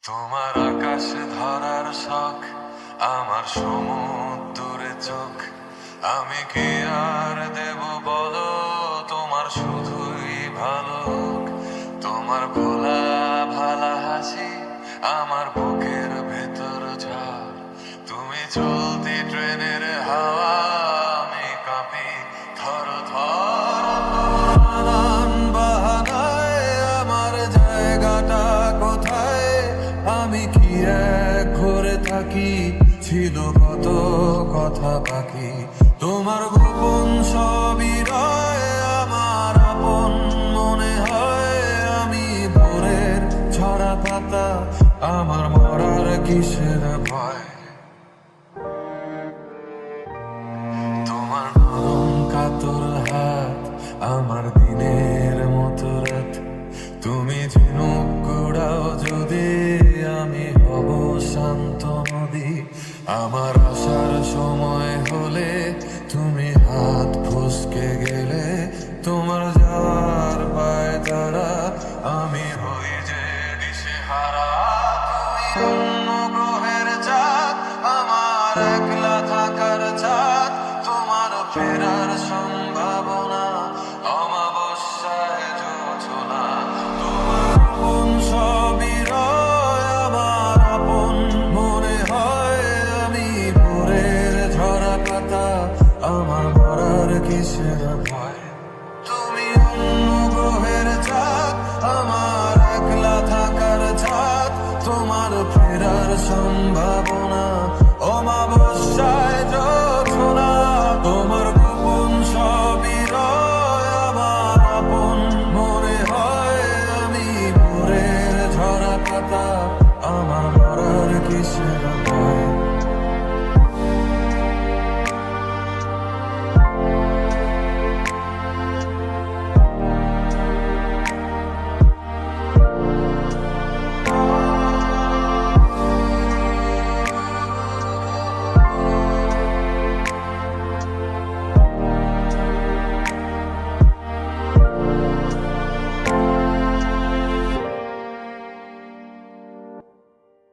তোমার আকাশ ধরার শখ, আমার সমুদ্রে চোখ। আমি কি আর দেব বলো, তোমার শুধুই ভালো হোক। তোমার ভোলা ভালা হাসি আমার বুকের ভেতর ঝড়। তুমি চলতি ট্রেনের হাওয়া, আমি কাঁপি থর থর। নানান বাহানায় আমার জায়গাটা কোথায়, আমি কি এক ঘরে থাকি, ছিল কত কথা বাকি। তোমার গোপন সবই রয় আমার আপন মনে হয়। আমি ভোরের ঝরা পাতা, আমার মরার কিসের ভয়। তোমার নরম কাতর হাত, আমার দিনের মতো রাত। তুমি ঝিনুক কুড়াও যদি, আমি হব শান্ত নদী। আমার আসার সময় হলে তুমি হাত ফসকে গেলে, তোমার যাওয়ার পায় তারা, আমি হই যে দিশেহারা। তুমি অন্য গ্রহের চাঁদ, আমার একলা থাকার চাঁদ। তোমার ফেরার সম্ভাবনা, অমাবস্যায় জোছনা। তোমার আপন সবই রয় আমার আপন মনে হয়। আমি ভোরের ঝরা পাতা, আমার মরার কিসের ভয়। তুমি অন্য গ্রহের চাঁদ, আমার একলা থাকার চাঁদ। তোমার ফেরার সম্ভাবনা, অমাবস্যায় জোছনা। তোমার গোপন সবই রয় আমার আপন মনে হয়। আমি ভোরের ঝরা পাতা, আমার মরার কিসের ভয়।